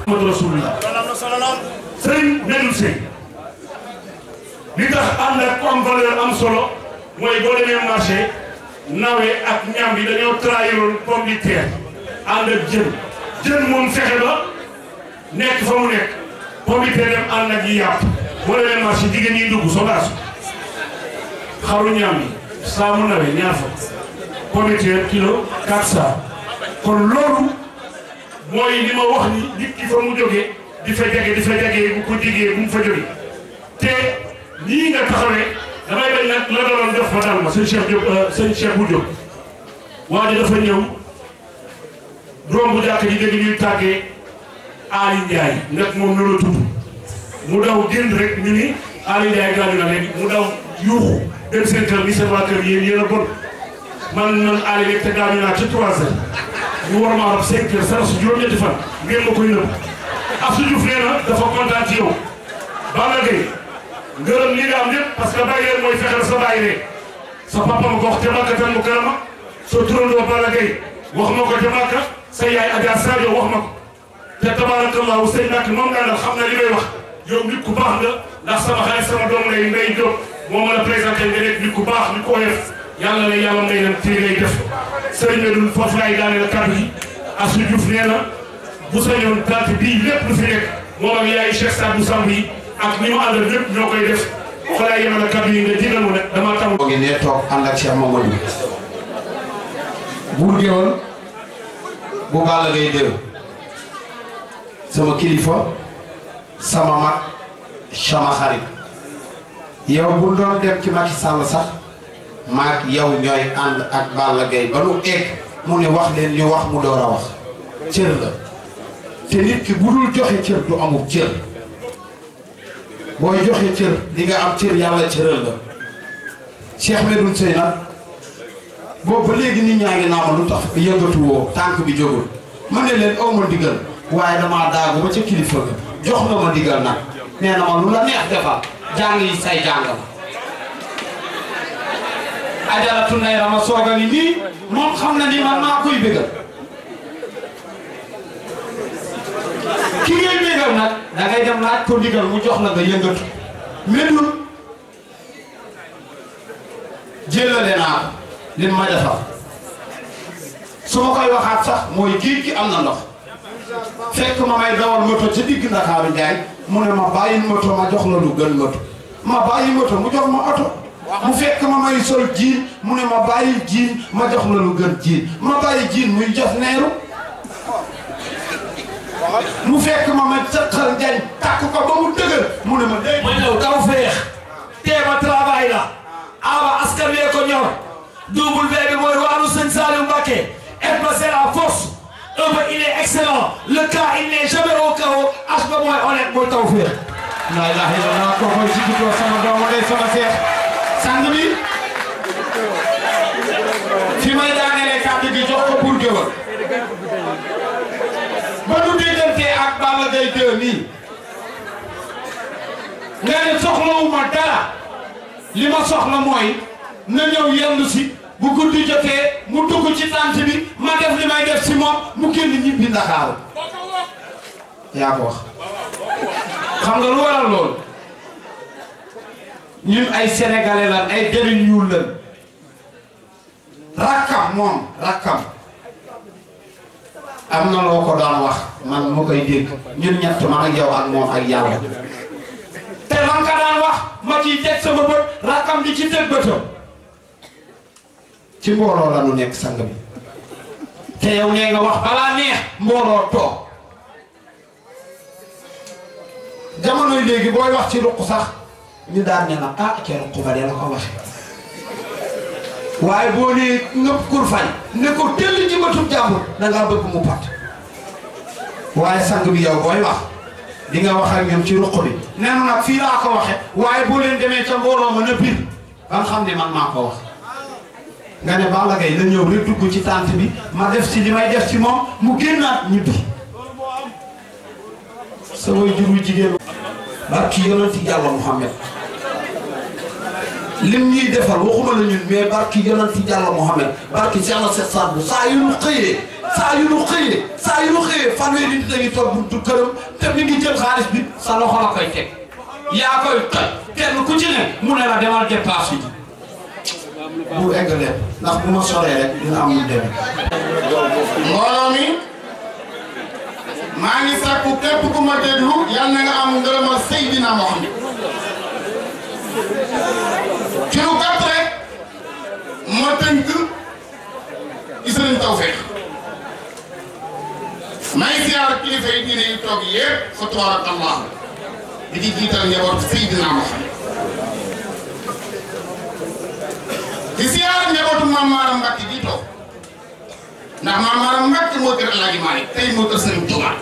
Muhammadu Rasulullah Serigne Medoune Seye li tax ànd ak ku am valeur am solo mooy boo demee marché nawe ak ñam bi dañoo trahiroon pomme de terre ànd ak jën moom fexe ba nekk fa mu nekk pomme de terre dem ànd ak yi yàpp boo demee marché jigéen ñi dugg sogaas xaru ñam bi saa mu nawe ñaar fa pomme de terre kilo 400 kon loolu mooy li ma wax ni nit ki fa mu jógee di fa jage bu ko jigee bu mu fa jógee te nii nga taxawee damay bañ nag la doon def fa dal ma sëñ Cheikh Diop sëñ Cheikh bu Diop waa ji dafa ñëw romb jàkk ji dégg ñuy tàggee Ali Ndiaye nag moom na la tudd mu daw génn rek ñu ni Ali Ndiaye gaañu na léegi mu daw yuuxu dem seen kër ni seen waa kër yéen a bon man Ali rek te gaañu naa ci 3 heures ñu war maa rab 5 heures sa su juróom-ñetti fan ngeen ma koy nëbb Assou Diouf nee na dafa kontaan ci yow Balla Gaye ngërëm li nga am yëpp parce que bàyyi leen mooy fexeel sa bàyyi rek sa papa ma ko wax ca Makkatal Mukarrama soo turandoo Balla Gaye wax ma ko ca Makka sa yaay Adja Sadio wax ma ko te tabarakallahu sëñ Mbacke moom daal xam na li may wax yow nit ku baax nga ndax sama xarit sama doom lay Ndeye Diop moo mën a présenté nga nekk nit ku baax nit ko def yàlla na yàlla may leen téye ngay def sëriñ Medoune foofu laay daane la kàddu gi Assou Diouf nee na bu sañoon tante bii lépp lu fi nekk moom ak yaay Cheikh Sadou Samb yi ak ñi mu àndal ñëpp ñoo koy def xolaa yemal a kàddu yi nga digal mu ne damaa tam moo ngi ne toog ànd ak Cheikh Mamadou buur géwël bu Balla Gaye 2 sama kilifa sama mag sama xarit yow bu doon dem ci Macky Sall sax maag yow ñooy ànd ak Balla Gaye ba nu egg mu ne wax leen ñu wax mu door a wax cër la te nit ki bu dul joxe cër du amul cër booy joxe cër di nga am cër yàlla cëral la Cheikh Medoune Seye nag boobu ba léegi nit ñaa ngi naa ma lu tax yëngatu woo tànk bi jógul ma ne leen aw ma digal waaye damaa daagu ba ca kilifa ga jox na ma digal nag nee na ma lu la neex defal jàng yi say jàng la ajaratu nay rama sooga ni nii moom xam na ni man maa koy bégal ki ngay bégal nag da ngay dem laaj ko digal mu jox la nga yëngatu Medoune jëlale naa ko li ma defal su ma koy waxaat sax mooy géej gi am na ndox fekk ma may dawal moto ca digg Ndakaaru Njaay mu ne ma bàyyi moto ma jox la lu gën moto ma bàyyi moto mu jox ma oto mu fekk ma may sol jiin mu ne ma bàyyi jiin ma jox la lu gën jiin ma bàyyi jiin muy jox neeru mu fekk ma ma sëqal njañ takk ko ba mu dëgër mu ne ma day ma ñëw taw feex teema travail la aba askan wee ko ñor double V bi mooy waanu sëñ Saliou Mbacké et c'est la force il est excellent le cas il n'est jamais au chaos as ba mooy honnête mooy taw feex la ilaha illallah ko mooy sigitoo sama doomu day sama seex sang bi fi may daanelee kàddu gi jox ko pour géwël ba nu déggante ak Balla Gaye 2 nii nga ne soxlawuma dara li ma soxla mooy na ñëw yendu si bu guddi jotee mu dugg ci tànt bi ma def li may def si moom mu génn ñibbi Ndakaaru yaa ko wax xam nga lu waral loolu ñun ay sénégalais lan ay deriñ ñuul lan rakkam moom rakkam am na loo ko daan wax man moo koy dégg ñun ñett man ak yow ak moom ak yàlla te man ka daan wax ma ciy teg sama bët rakkam di ci teg bëtam ci mbooloo la nu nekk sang bi te yow nee nga wax balaa neex mbooloo toog jamonoy léegi booy wax ci ruq sax ñu daan ne na ah ca ruq ba de la ko waxe waaye boo nee ngëpp kur fañ ne ko tëll ci bëtub jàmbur da ngaa bëgg mu pat waaye sang bi yow booy wax di nga wax ak ñoom ci ruq bi nee na nag fii laa ko waxe waaye boo leen demee ca mbooloo ma na pir ba nga xam ne man maa ko wax nga ne Balla Gaye na ñëw rek dugg ci tànt bi ma def ci li may def ci moom mu génnaat ñibbi sa way juru jigéen barki yonenti Yàlla Muhammad lim ñuy defal waxuma la ñun mais barki yonenti Yàlla Muhammad barki Cheikh Seck Sadou saa yu ñu xëyee saa yu nu xëyee fanweeri nit a ngi toog buntu këram te mi ngi jël xaalis bi sa loxo la koy teg yaa koy toj kenn ku ci ne mu ne la demal dépasse yi bu eggalee ndax bu ma soree rek dina am lu demee. mbooloo mi maa ngi sàkku képp ku ma déglu yal na nga am ngërëmal Seydina Muhammad ci lu gàtt rek ma tënk ci Sëriñ Tawfekh may siyaar kilifa yi diine yi toog yépp fa tabarakallah di ci jiital njaboot Seydina Muhammad di siyaar njabootu Maam Maaram Mbàkke di toog ndax Maam Maaram Mbàkke moo kër Alaaji Maalik tey moo kër Sëriñ Tuubaa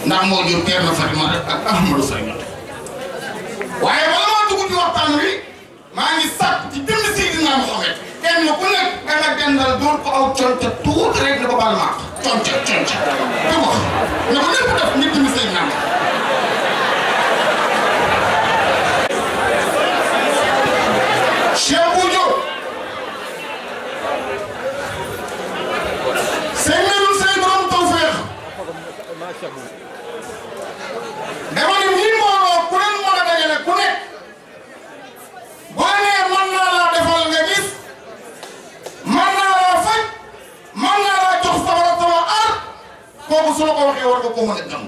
ndax moo jur Ceerno Fatimata ak Ahmadu Salimata waaye bala maa dugg ci waxtaan wi maa ngi sàkk ci jëmmi Seydina Muhammad kenn ku nekk nga la dendal doon ko aw conca tuuti rek ne ko baal maa conca te wax ne ko lépp def nit jëmmi Seydina Muhammad Cheikh Boudio sëñ Medoune Seye borom Tawfekh dama ne ñi mbooloo ku leen mën a dajale ku nekk boo nee mën naa laa defal nga gis mën naa laa faj mën naa laa jox sabara sama aar kooku su la ko waxee war nga koo mën a gëm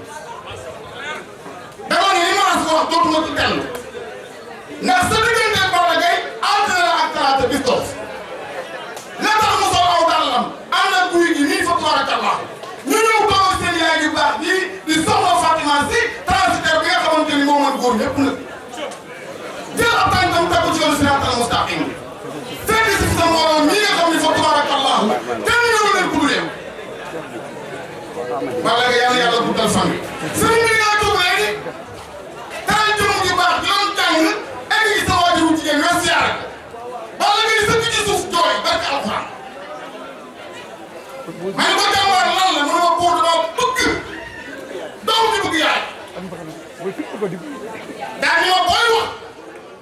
dama ne li ma la wax dootuma ci dellu ndax sa diggante Balla Gaye altine la ak talaata bis toog la tax mu sol aw dàllam am na guy gi nii fa tabarakallah ñu ñëw toog seen yaay yu baax bii di soxla Fatima si transitaire bi nga xamante ni moo mën góor ñëpp nag jël ab tànkam tegu ci yoonu siraatal mustaqim fekk si sa moroom ñi nga xam ni fa tabarakallah kenn ñëw leen ku dul yow Balla Gaye yàlla yàlla guddal fan bi sëriñ bi nga jóg léegi taal jëmm ju baax di doon jàng egg gi sa waajuru jigéen nga siyaare Balla Gaye sëkk ci suuf jooy barke alxuraan ma ne ko jàmbaar lan la mu ne ma buur dama bëgg doom di bëgg yaay daa ni ma booy wax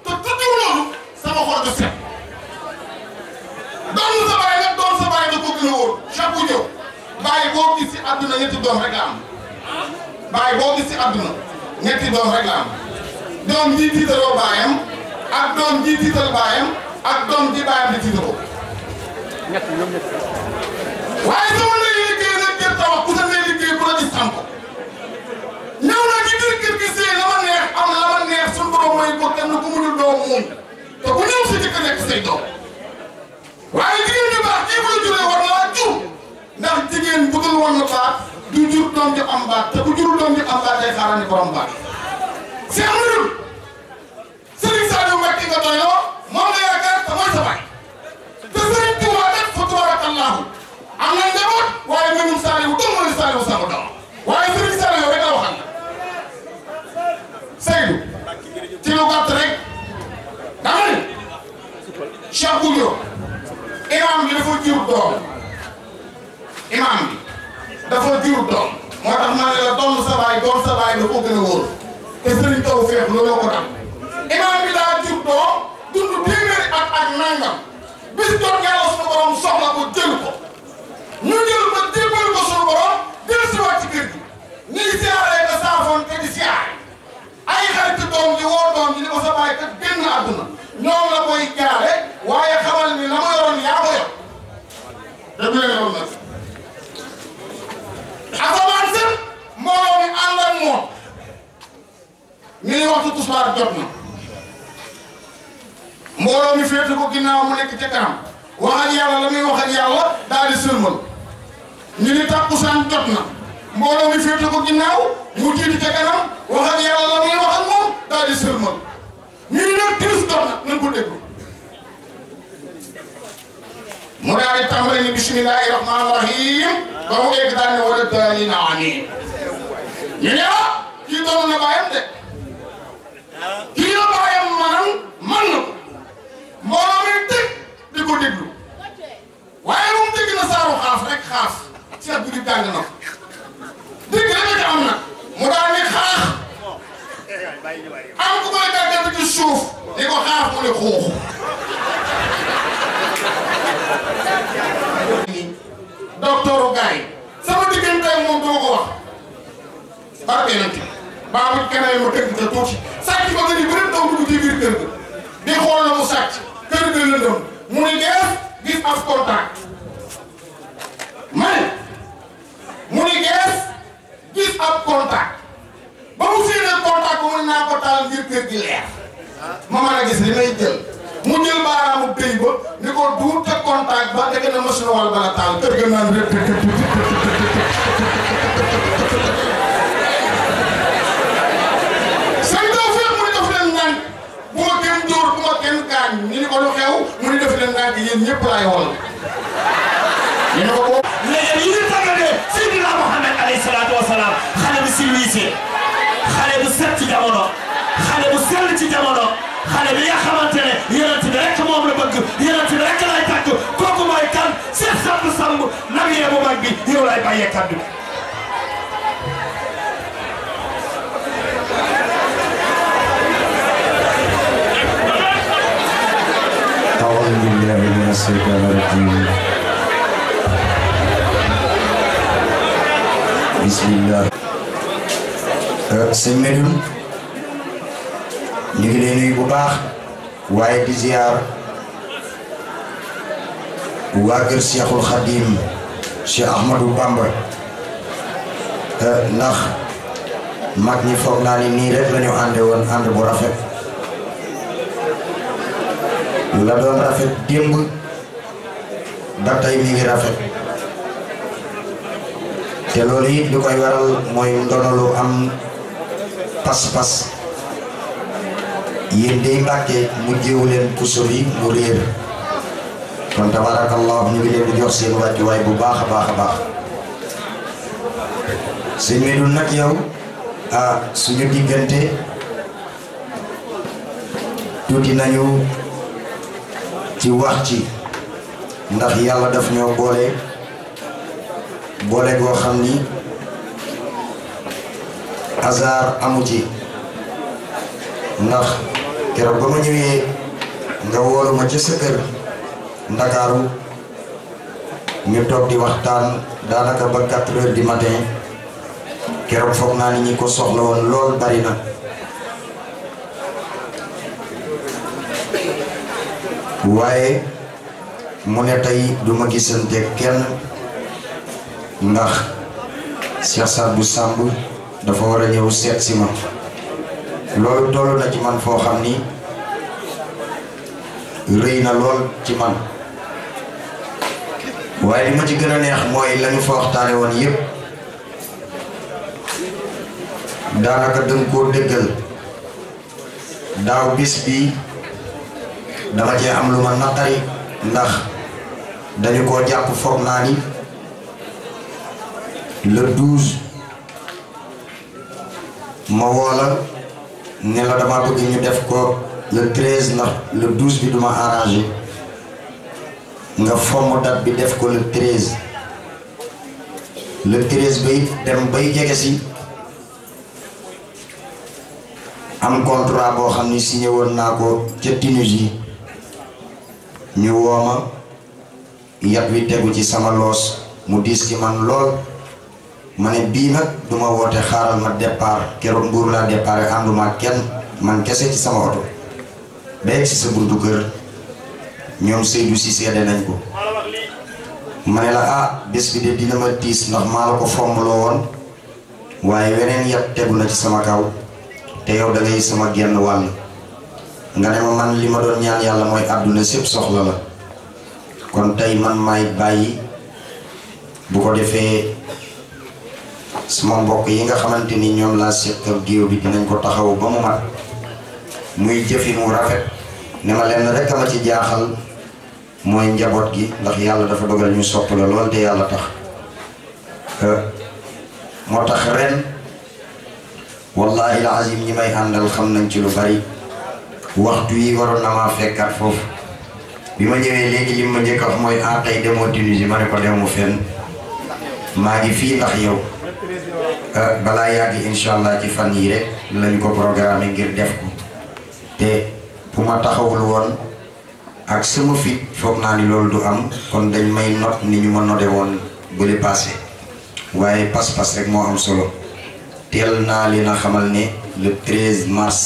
te tuddiw loolu sama xol du set doon sa baay nag doon sa baay da ko gën a wóor chaque jour baay boo gis si àdduna ñetti doom rek la am baay boo gis si àdduna ñetti doom rek la am doom ji tiitaloo baayam ak doom ji tiital baayam ak doom ji baayam di tiitaloo waaye sama ndey liggéey nag gerte wax ku sa ndey liggéey bu la gis am ko ñëw naa ci biir kër gi see la ma neex am la ma neex suñu borom mooy ko kenn ku mënul doom muñ te ku ñëw si jëkk nekk say doom waaye jigéen ñu baax kii bu la juree war na laa jur ndax jigéen bu dul woon na baat du jur doom ji am baat te bu jurul doom ji am baat day xaaral ni borom baat Cheikh Amadou Serigne Saliou Mbacké nga doy loo moom la yaakaar te mooy sa baay te Serigne Touba def fa tabarakallahu am na njaboot waaye mënum Saliou dong la Saliou sama doom waaye Serigne Saliou rek la waxal Seydou ci lu gàtt rek dama ne Cheikh Boudio imam bi dafa jur doom imam bi dafa jur doom moo tax ma ne la doon sa baay da ko gën a wóor te Sëriñ Tawfekh looloo ko dam imam bi daa jur doom dund téeméeri at ak nangam bis jot yàlla suñu borom soxla ko jël ko ñu jël ko jébbal ko suñu borom jël si waat ci kër gi ñu ngi siyaaree nga saafoon te di siyaare ay xarit doom ji woo doom ji ni ko sa baay kat génn àdduna ñoom la koy jaare waaye xamal ni la ma yoroon yaa ko yor déglu leen loolu nag asamaan sën mbooloo mi ànd ak moom ñu ni waxtu tisbaar jot na mbooloo mi féete ko ginnaaw mu nekk ca kanam wax ak yàlla la muy wax ak yàlla daal di sëlmal ñu ni takkusaan jot na mbooloo mi féete ko ginnaaw mu jiitu ca kanam wax ak yàlla la muy wax ak moom daal di sëlmal ñu ni nag timis jot na nañ ko déglu mu daal di tàmbali ni bismillahi rahmaani rahim ba mu egg daal ne wala daalina amiin ñu ne ah kii doon na baayam de kii la baayam man na ko mbooloo mi dégg di ko déglu waaye moom dégg na saaru xaaf rek xaaf seet bi di jàng na dégg rek am na mu daal ni xaax am ku koy gàggante ci suuf di ko xaaf mu ne xuux barke nañ baabu keneen ma tënk ca tuuti sàcc ba nga ni bëri daw dugg ci biir kër ga di xool la mu sàcc kër ga lëndëm mu ni gees gis ab contact man mu ni gees gis ab contact ba mu séenee contact mu ni naa ko taal ngir kër gi leer ma mën a gis li may jël mu jël baaraamu tëy ba ni ko duut te contact ba dëgg na machine wala bala taal kër ga naan rek bu ma kenn dóor bu ma kenn gaañ ñu ni ko lu xew mu ni def leen ndànk yéen ñëpp laay wol ñu ne ko boobu léegi yi ñu tàggatee Seydina Muhammad alayhi salaatu wa salaam xale bu civilisé xale bu set ci jamono xale bu sell ci jamono xale bi nga xamante ne yonent bi rek moom la bëgg yonent bi rek lay tàgg kooku mooy kan Cheikh Sadou Samb nabiye bu mag bi yow lay bàyyee kaddu أعوذ بالله من الشيطان الرجيم بسم الله sëñ Medoune ñu ngi lay nuyu bu baax waaye di ziar waa kër Cheikhul Khadim Cheikh Ahmadou Bamba ndax mag ñi foog naa ni nii rek la ñu ànde woon ànd bu rafet la doon rafet démb ba tey mi ngi rafet te loolu it li koy waral mooy ndonalu am pas-pas yéen day Mbàkke mu jéewu leen puso bi mu réer kon tabarakallah ñu ngi leen di jox seen wàccuwaay bu baax a baax a baax sëñ Medoune nag yow suñu diggante tuuti nañu ci wax ci ndax yàlla daf ñoo boole goo xam ni hasard amu ci ndax keroog ba ma ñëwee nga woolu ma ci sa kër Ndakaaru ñu toog di waxtaan daanaka ba 4 heures du matin keroog foog naa ni ñi ko soxla woon lool bari na waaye mu ne tey duma gisante kenn ndax Cheikh Sadou Samb dafa war a ñëw seet si ma loolu toll na ci man foo xam ni rëy na lool ci man waaye li ma ci gën a neex mooy lañu fa waxtaane woon yépp daanaka danga koo dëggal daaw bis bi dama cee am lu ma naqari ndax dañu koo jàpp foog naa ni le 12 ma woola ne la dama bëgg ñu def ko le 13 ndax le 12 bi duma arrangé nga fomm date bi def ko le 13 bay dem bay jege si am contrat boo xam ni signé woon naa ko ca Tunisie ñu wooma yat wi tegu ci sama loos mu diis ci man lool ma ne bii nag duma woote xaaral ma départ keroog Mbuur laa départ ànduma kenn man kese ci sama oto beeg ci sa buntu kër ñoom Seydou si seede nañ ko ma ne la bés bi de dina ma tiis ndax maa la ko fommloo woon waaye weneen yat tegu na ci sama kaw te yow da ngay sama genn wàll nga ne ma man li ma doon ñaan yàlla mooy àdduna sépp soxla la kon tey man maay bàyyi bu ko defee sama mbokk yi nga xamante ni ñoom laa seqal géew bi dinañ ko taxaw ba mu mat muy jëfin mu rafet ne ma lenn rek a ma ci jaaxal mooy njaboot gi ndax yàlla dafa dogal ñu sopp la lool te yàlla tax moo tax ren wallahi la azim ñi may àndal xam nañ ci lu bari waxtu yi waroon na maa fekkaat foofu bi ma ñëwee léegi li ma njëkk a wax mooy tey demoo Tunisie ma ne ko demu fenn maa ngi fii ndax yow balaa yàgg incha allah ci fan yii rek lañ ko programme ngir def ko te bu ma taxawul woon ak sama fit foog naa ni loolu du am kon dañ may not ni ñu ma note woon bële passé waaye pas-pas rek moo am solo teel naa leen a xamal ne le 13 mars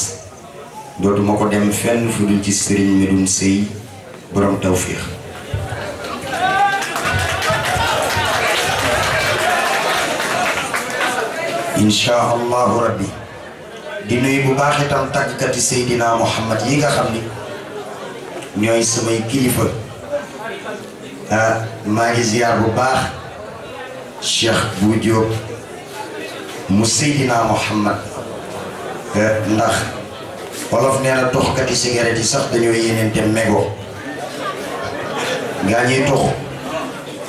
dootuma ko dem fenn fu dul ci Serigne Medoune Seye borom tawfiix insha allahu rabbi di nuyu bu baax itam tàggkati Seydina Muhammad yi nga xam ni ñooy samay kilifa maa ngi ziar bu baax Cheikh bu Diop mu Seydina Muhammad ndax wolof nee na toxkati cigarette yi sax dañoo yéeneente mégo ngaa ñuy tox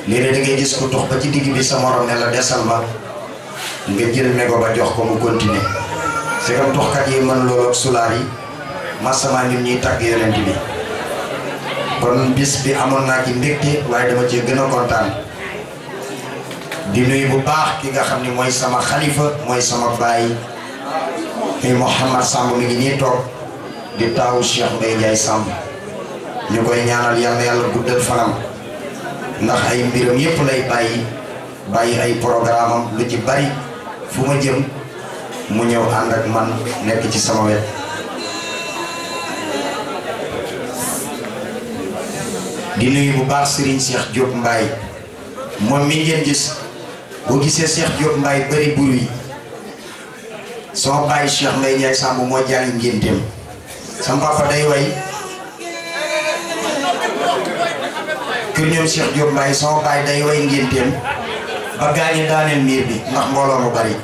léeg-léeg da ngay gis ko tox ba ci digg bi sa morom ne la desal ma nga jël mégo ba jox ko mu continuer c'est comme toxkat yi mën loolu ak sulaar yi masama ñun ñuy tagg yonent bi kon bis bi amoon naa ci mbégte waaye dama ci gën a kontaan di nuyu bu baax ki nga xam ne mooy sama xalifa mooy sama baay muy Mouhamad Samb mi ngi nii toog di taawu Cheikh Mbaye Ndiaye Samb ñu koy ñaanal yàlla yàlla guddal fanam ndax ay mbiram yépp lay bàyyi ay programme am lu ci bari fu ma jëm mu ñëw ànd ak man nekk ci sama wet di nuyu bu baax Serigne Cheikh Diop Mbaye moom mi ngeen gis boo gisee Cheikh Diop Mbaye bari buru yi sama baay Cheikh Mbaye Ndiaye Samb moo jàngi ngénteem sama papa day way kër ñoom Cheikh Diop Mbaye sama baay day way ngénteem ba gaañi daaneel miir bi ndax mbooloo mu bari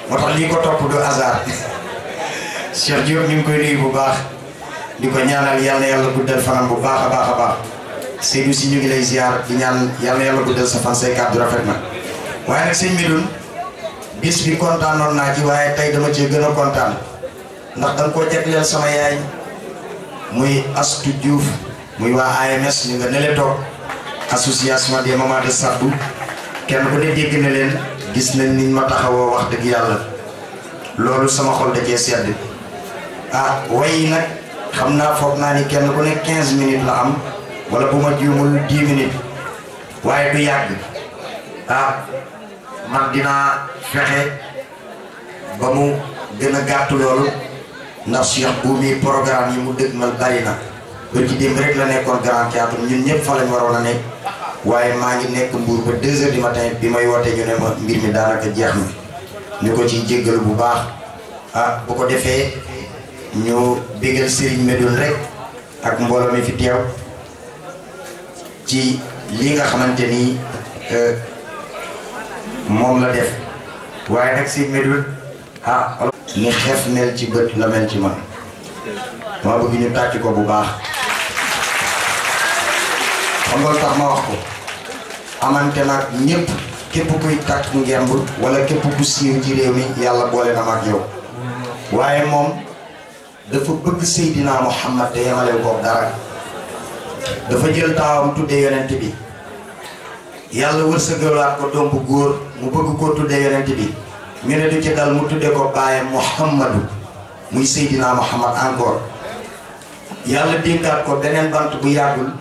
moo tax lii ko topp du hasard Cheikh Diop ñu ngi koy nuyu bu baax di ko ñaanal yàlla yàlla guddal fanam bu baax a baax a baax Seydou si ñu ngi lay ziar di ñaan yàlla yàlla guddal sa fan say kàddu rafet na waaye nag sëñ Medoune bis bi kontaanoon naa ci waaye tey dama cee gën a kontaan ndax danga koo jagleel sama yaay muy Astou Diouf muy waa AMS ñu nga nele toog association des mamans de Sadou kenn ku ne dégg na leen gis nañ niñ ma taxawoo wax dëgg yàlla loolu sama xol da cee sedd way nag xam naa foog naa ni kenn ku ne 15 minutes la am wala bu ma juumul 10 minutes waaye du yàgg man dinaa fexe ba mu gën a gàttu loolu ndax Cheikh bu mi programme yi mu dëgg mal bari na ba ci démb rek la nekkoon Grand Théâtre ñun ñëpp fa lañ waroon a nekk waaye maa ngi nekk Mbour ba 2 heures du matin bi may woote ñu ne ma mbir mi daanaka jeex na ñu ko ciy jéggalu bu baax bu ko defee ñu bégal Serigne Medoune rek ak mbooloo mi fi teew ci lii nga xamante ni moom la def waaye nag Serigne Medoune ni xef mel ci bët la mel ci man dama bëgg ñu tàcc ko bu baax xam nga tax ma wax ko amante nag ñëpp képp kuy takk ngemb wala képp ku siiw ci réew mi yàlla boole na ma ak yow waaye moom dafa bëgg Seydina Muhammad te yemale ko dara dafa jël taawam tuddee yonent bi yàlla wërsëgalaat ko doom bu góor mu bëgg koo tuddee yonent bi ñu ne du ci dal mu tuddee ko baayam Muhammadu muy Seydina Muhammad encore yàlla dénkaat ko beneen bant bu yàggul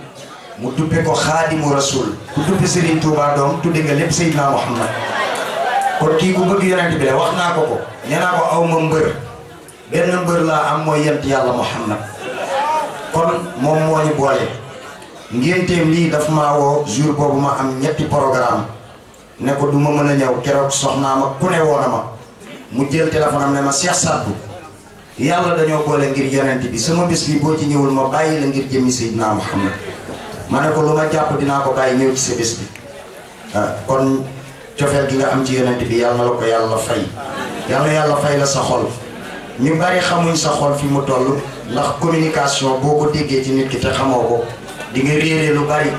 mu duppe ko Xaadimu Rasul ku duppe Serigne Touba doom tudde nga lépp Seydina Muhammad kon kii ku bëgg yonent bi la wax naa ko nee naa ko aw ma mbër benn mbër laa am mooy yent yàlla Muhammad kon moom moo ñu boole ngénteem lii daf maa woo jour boobu ma am ñetti programme ne ko du ma mën a ñëw keroog soxnaa ma ku ne woona ma mu jël téléphone am ne ma Cheikh Sadou yàlla dañoo boole ngir yonent bi sama bis bi boo ci ñëwul ma bàyyi la ngir jëmmi Seydina Muhammad ma ne ko lu ma jàpp dinaa ko bàyyi ñëw ci sa bis bi kon cofeel gi nga am ci yonent bi yàlla na la ko yàlla fay yàlla fay la sa xol ñu bari xamuñ sa xol fi mu toll ndax communication boo ko déggee ci nit ki te xamoo ko di nga réeree lu bari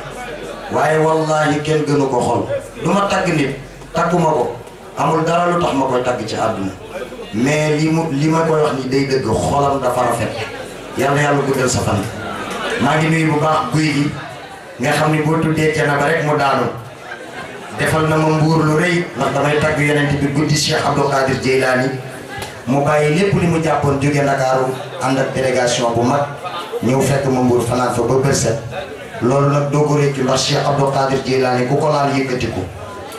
waaye wallahi kenn gënu ko xol du ma tagg nit tagguma ko amul dara lu tax ma koy tagg ci àdduna mais li ma koy wax ni day dëgg xolam dafa rafet yàlla guddal sa fan maa ngi nuyu bu baax guy gi nga xam ni boo tuddee cana ba rek mu daanu defal na ma mbuur lu rëy ndax damay tagg yonent bi guddi Cheikh Abdou Qadir Jeylaani mu bàyyi lépp li mu jàppoon jóge Ndakaaru ànd ak délégation bu mag ñëw fekk ma mbuur fanaan fa ba bërset loolu nag doo ko réccu ndax Cheikh Abdou Qadir Jeylaani ku ko laal yëkkati ko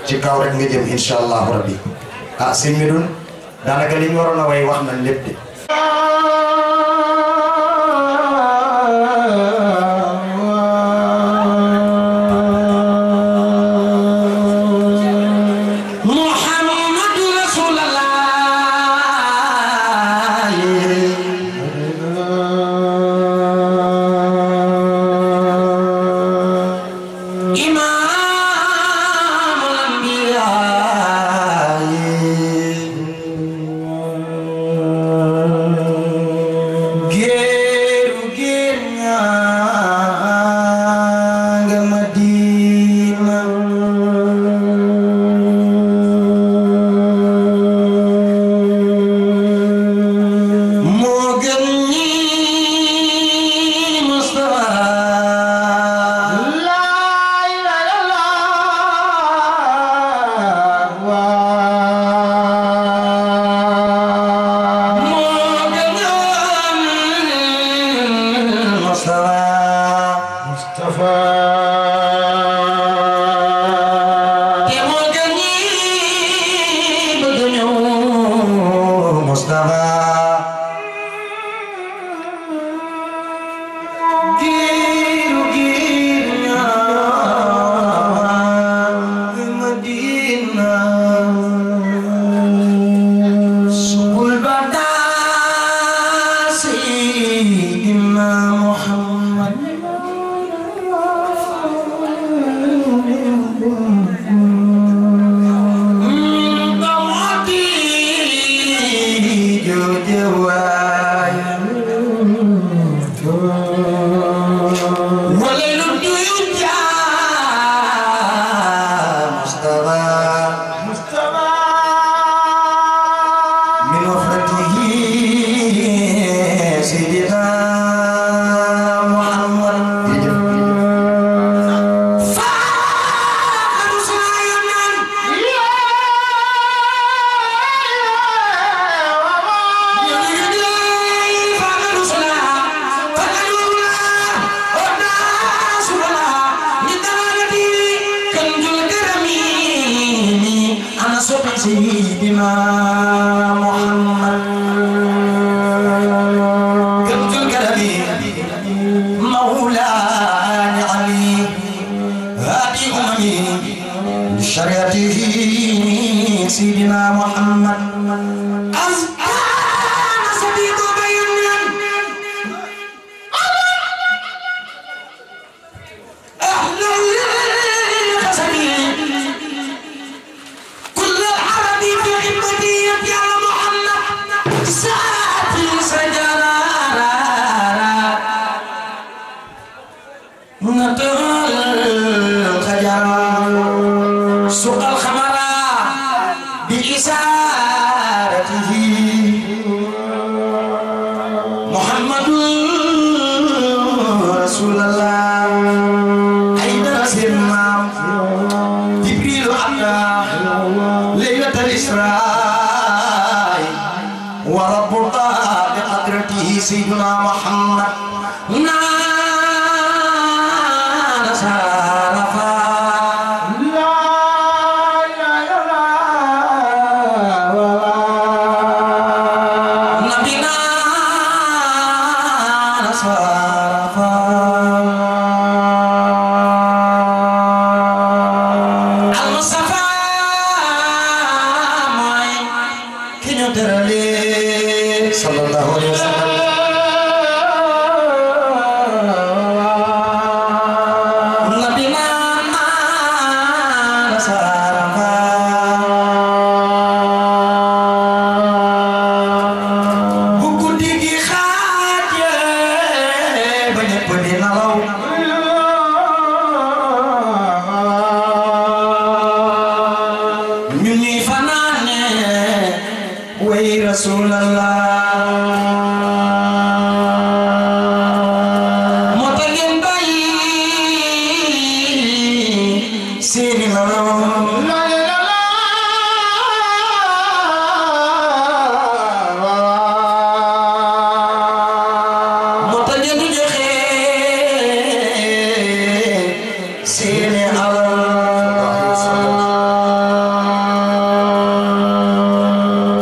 ci kaw rek nga jëm insha allahu rabbi sëñ Medoune daanaka li ñu waroon a way wax nañ lépp de.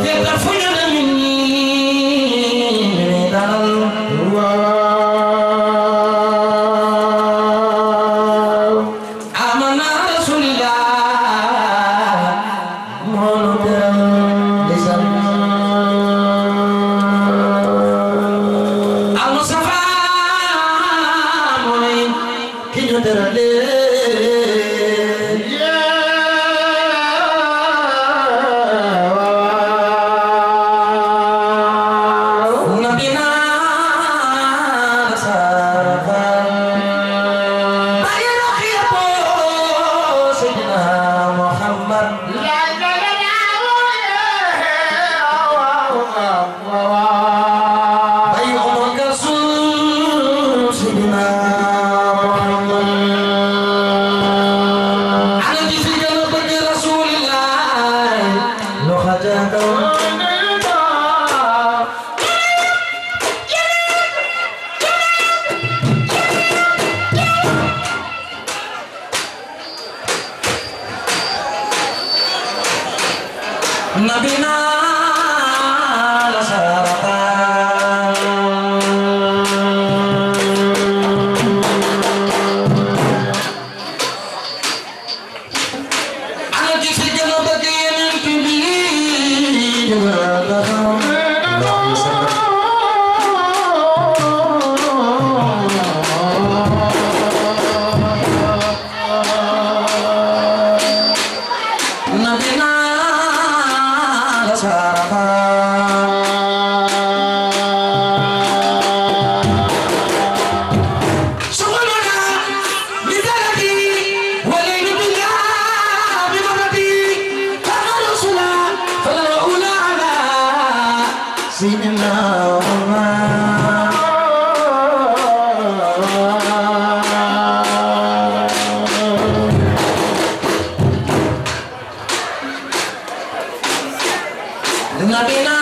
Get the Nabina